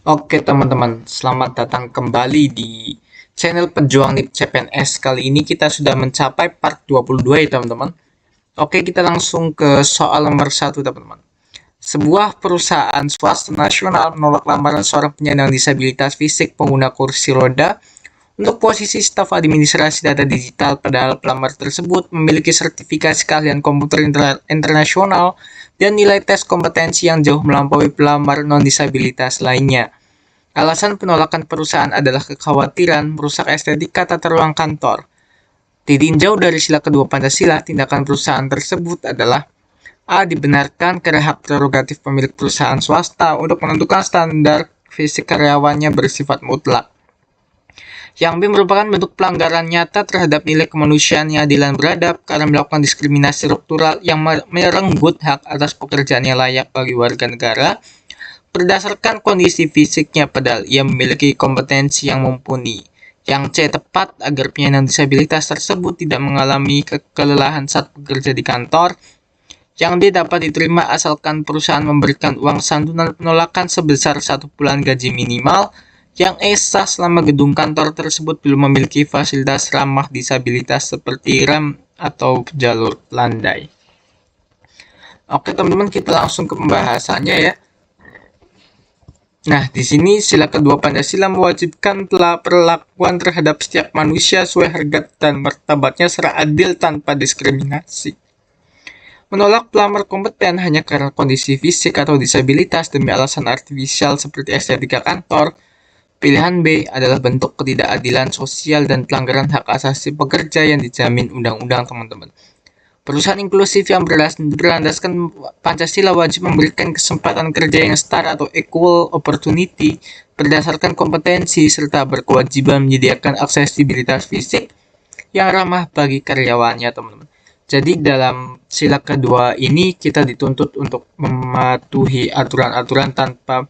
Oke teman-teman, selamat datang kembali di channel Pejuang NIP CPNS. Kali ini kita sudah mencapai part 22 ya teman-teman. Oke, kita langsung ke soal nomor 1 teman-teman. Sebuah perusahaan swasta nasional menolak lamaran seorang penyandang disabilitas fisik pengguna kursi roda untuk posisi staf administrasi data digital, padahal pelamar tersebut memiliki sertifikasi keahlian komputer internasional dan nilai tes kompetensi yang jauh melampaui pelamar non-disabilitas lainnya. Alasan penolakan perusahaan adalah kekhawatiran merusak estetika tata ruang kantor. Ditinjau dari sila kedua Pancasila, tindakan perusahaan tersebut adalah A. Dibenarkan karena hak prerogatif pemilik perusahaan swasta untuk menentukan standar fisik karyawannya bersifat mutlak. Yang B. Merupakan bentuk pelanggaran nyata terhadap nilai kemanusiaan yang adil dan beradab karena melakukan diskriminasi struktural yang merenggut hak atas pekerjaan yang layak bagi warga negara berdasarkan kondisi fisiknya, padahal ia memiliki kompetensi yang mumpuni. Yang C. Tepat agar penyandang disabilitas tersebut tidak mengalami kelelahan saat bekerja di kantor. Yang D. Dapat diterima asalkan perusahaan memberikan uang santunan penolakan sebesar 1 bulan gaji minimal. Yang E. Sah selama gedung kantor tersebut belum memiliki fasilitas ramah disabilitas seperti rem atau jalur landai. Oke teman-teman, kita langsung ke pembahasannya ya. Nah, di sini sila kedua Pancasila mewajibkan perlakuan terhadap setiap manusia sesuai harga dan martabatnya secara adil tanpa diskriminasi. Menolak pelamar kompeten hanya karena kondisi fisik atau disabilitas demi alasan artifisial seperti estetika kantor. Pilihan B adalah bentuk ketidakadilan sosial dan pelanggaran hak asasi pekerja yang dijamin undang-undang, teman-teman. Perusahaan inklusif yang berlandaskan Pancasila wajib memberikan kesempatan kerja yang setara atau equal opportunity berdasarkan kompetensi serta berkewajiban menyediakan aksesibilitas fisik yang ramah bagi karyawannya, teman-teman. Jadi dalam sila kedua ini kita dituntut untuk mematuhi aturan-aturan tanpa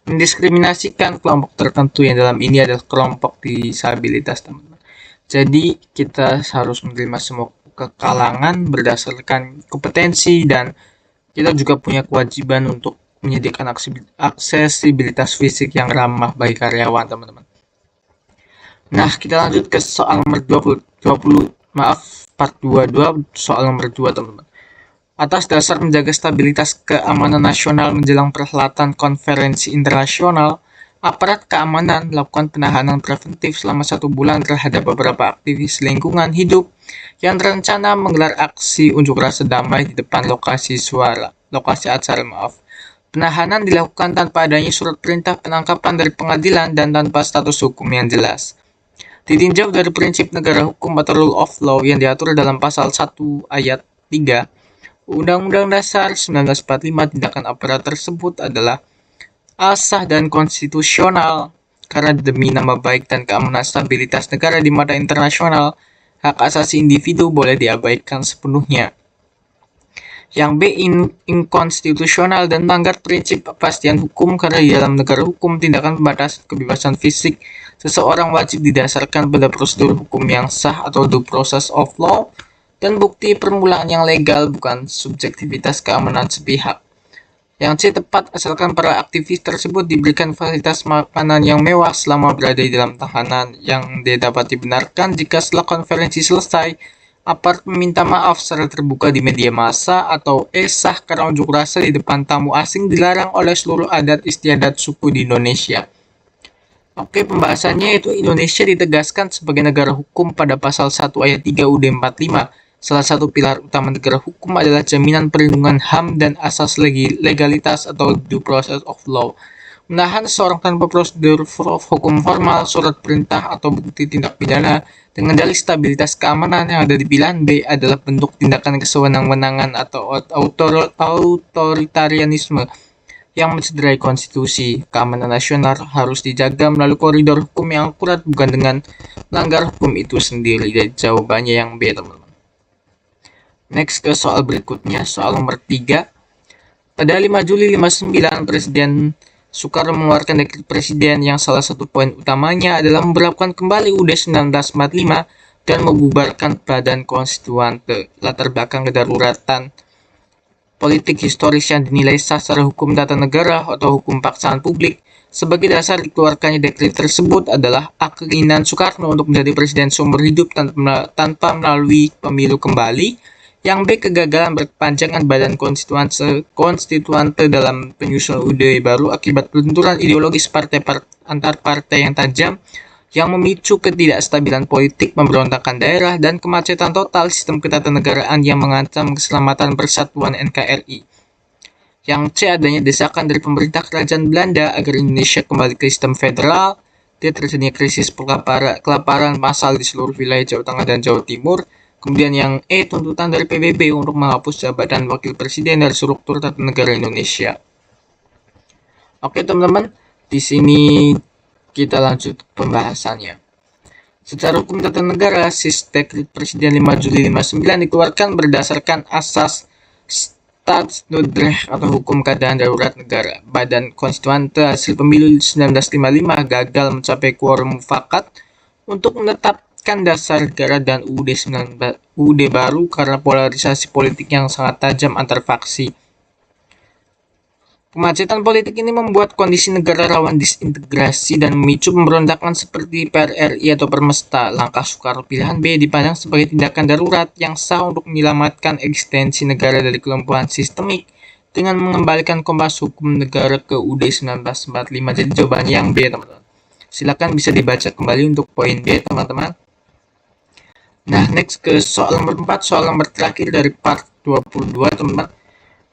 mendiskriminasikan kelompok tertentu yang dalam ini adalah kelompok disabilitas, teman-teman. Jadi kita harus menerima semua kekalangan berdasarkan kompetensi dan kita juga punya kewajiban untuk menyediakan aksesibilitas fisik yang ramah bagi karyawan, teman-teman. Nah, kita lanjut ke soal nomor 20, part 22, soal nomor 2, teman-teman. Atas dasar menjaga stabilitas keamanan nasional menjelang perhelatan konferensi internasional, aparat keamanan melakukan penahanan preventif selama 1 bulan terhadap beberapa aktivis lingkungan hidup yang terencana menggelar aksi unjuk rasa damai di depan lokasi acara. Penahanan dilakukan tanpa adanya surat perintah penangkapan dari pengadilan dan tanpa status hukum yang jelas. Ditinjau dari prinsip negara hukum atau rule of law yang diatur dalam pasal 1 ayat 3 Undang-Undang Dasar 1945, tindakan aparat tersebut adalah sah dan konstitusional karena demi nama baik dan keamanan stabilitas negara di mata internasional, hak asasi individu boleh diabaikan sepenuhnya. Yang B. Inkonstitusional dan melanggar prinsip kepastian hukum karena di dalam negara hukum tindakan pembatasan kebebasan fisik seseorang wajib didasarkan pada prosedur hukum yang sah atau due process of law dan bukti permulaan yang legal, bukan subjektivitas keamanan sepihak. Yang C. Tepat asalkan para aktivis tersebut diberikan fasilitas makanan yang mewah selama berada di dalam tahanan. Yang D. Dapat dibenarkan jika setelah konferensi selesai, aparat meminta maaf secara terbuka di media massa. Atau E. Sah karena unjuk rasa di depan tamu asing dilarang oleh seluruh adat istiadat suku di Indonesia. Oke, pembahasannya itu Indonesia ditegaskan sebagai negara hukum pada pasal 1 ayat 3 UUD 45. Salah satu pilar utama negara hukum adalah jaminan perlindungan HAM dan asas legalitas atau due process of law. Menahan seseorang tanpa prosedur hukum formal, surat perintah, atau bukti tindak pidana dengan dalih stabilitas keamanan yang ada di pilihan B adalah bentuk tindakan kesewenang-wenangan atau otoritarianisme yang mencederai konstitusi. Keamanan nasional harus dijaga melalui koridor hukum yang akurat, bukan dengan melanggar hukum itu sendiri. Jadi jawabannya yang B, teman-teman. Next ke soal berikutnya, soal nomor 3. Pada 5 Juli 59, Presiden Soekarno mengeluarkan dekret presiden yang salah satu poin utamanya adalah memberlakukan kembali UUD 1945 dan membubarkan Badan Konstituante. Latar belakang kedaruratan politik historis yang dinilai sah secara hukum tata negara atau hukum paksaan publik. Sebagai dasar dikeluarkannya dekret tersebut adalah A. Keinginan Soekarno untuk menjadi presiden seumur hidup tanpa melalui pemilu kembali. Yang B. Kegagalan berkepanjangan badan konstituante dalam penyusunan UUD baru akibat benturan ideologis antar partai yang tajam yang memicu ketidakstabilan politik, pemberontakan daerah, dan kemacetan total sistem ketatanegaraan yang mengancam keselamatan persatuan NKRI. Yang C. Adanya desakan dari pemerintah kerajaan Belanda agar Indonesia kembali ke sistem federal. D. Terjadinya krisis kelaparan massal di seluruh wilayah Jawa Tengah dan Jawa Timur. Kemudian yang E. Tuntutan dari PBB untuk menghapus jabatan wakil presiden dari struktur tata negara Indonesia. Oke teman-teman, di sini kita lanjut pembahasannya. Secara hukum tata negara, Dekret Presiden 5 Juli 59 dikeluarkan berdasarkan asas Staatsnoodrecht atau hukum keadaan darurat negara. Badan konstituante hasil pemilu 1955 gagal mencapai quorum mufakat untuk menetapkan dasar negara dan UUD baru karena polarisasi politik yang sangat tajam antar faksi. Kemacetan politik ini membuat kondisi negara rawan disintegrasi dan memicu pemberontakan seperti PRRI atau Permesta. Langkah Soekarno pilihan B dipandang sebagai tindakan darurat yang sah untuk menyelamatkan eksistensi negara dari kelumpuhan sistemik dengan mengembalikan kompas hukum negara ke UUD 1945. Jadi jawabannya yang B, teman-teman. Silakan bisa dibaca kembali untuk poin B, teman-teman. Nah, next ke soal nomor 4, soal nomor terakhir dari part 22, teman-teman.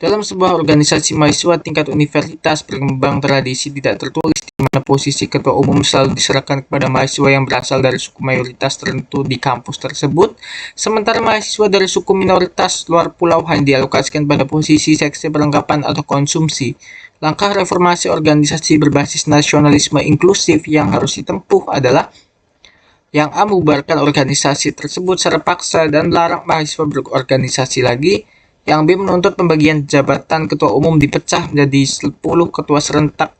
Dalam sebuah organisasi mahasiswa tingkat universitas berkembang tradisi tidak tertulis di mana posisi ketua umum selalu diserahkan kepada mahasiswa yang berasal dari suku mayoritas tertentu di kampus tersebut, sementara mahasiswa dari suku minoritas luar pulau hanya dialokasikan pada posisi seksi perlengkapan atau konsumsi. Langkah reformasi organisasi berbasis nasionalisme inklusif yang harus ditempuh adalah yang A. Membubarkan organisasi tersebut secara paksa dan larang mahasiswa berorganisasi lagi. Yang B. Menuntut pembagian jabatan ketua umum dipecah menjadi 10 ketua serentak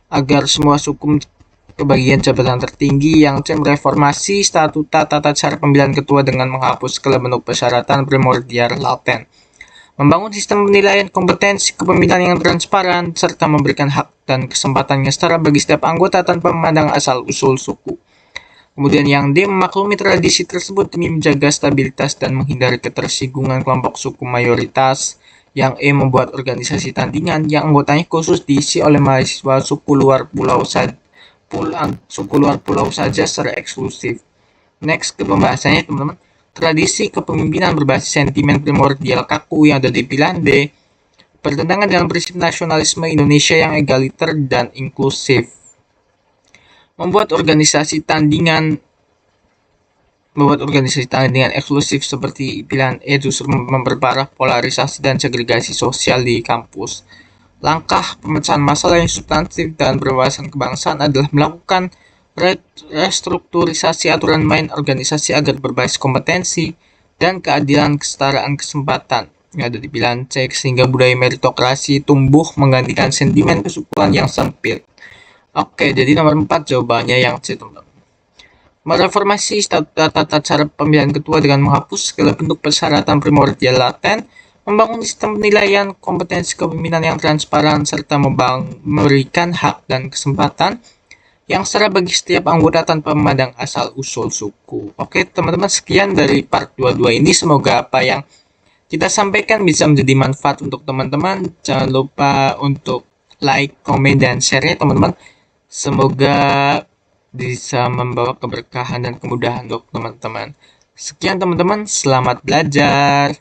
agar semua suku kebagian jabatan tertinggi. Yang C. Mereformasi statuta tata cara pemilihan ketua dengan menghapus segala bentuk persyaratan primordial laten. Membangun sistem penilaian kompetensi kepemimpinan yang transparan serta memberikan hak dan kesempatan yang setara bagi setiap anggota tanpa memandang asal usul suku. Kemudian yang D. Memaklumi tradisi tersebut demi menjaga stabilitas dan menghindari ketersinggungan kelompok suku mayoritas. Yang E. Membuat organisasi tandingan yang anggotanya khusus diisi oleh mahasiswa suku luar pulau saja secara eksklusif. Next ke pembahasannya, teman-teman. Tradisi kepemimpinan berbasis sentimen primordial kaku yang ada di pilihan D bertentangan dengan prinsip nasionalisme Indonesia yang egaliter dan inklusif. Membuat organisasi tandingan eksklusif seperti pilihan E justru memperparah polarisasi dan segregasi sosial di kampus. Langkah pemecahan masalah yang substantif dan berwawasan kebangsaan adalah melakukan restrukturisasi aturan main organisasi agar berbasis kompetensi dan keadilan kesetaraan kesempatan yang ada di pilihan C sehingga budaya meritokrasi tumbuh menggantikan sentimen kesukuan yang sempit. Oke, jadi nomor 4 jawabannya yang C, teman-teman. Mereformasi tata cara pemilihan ketua dengan menghapus segala bentuk persyaratan primordial laten, membangun sistem penilaian kompetensi kepemimpinan yang transparan, serta memberikan hak dan kesempatan yang setara bagi setiap anggota tanpa memandang asal usul suku. Oke, teman-teman, sekian dari part 22 ini. Semoga apa yang kita sampaikan bisa menjadi manfaat untuk teman-teman. Jangan lupa untuk like, komen, dan share ya, teman-teman. Semoga bisa membawa keberkahan dan kemudahan untuk teman-teman. Sekian teman-teman, selamat belajar.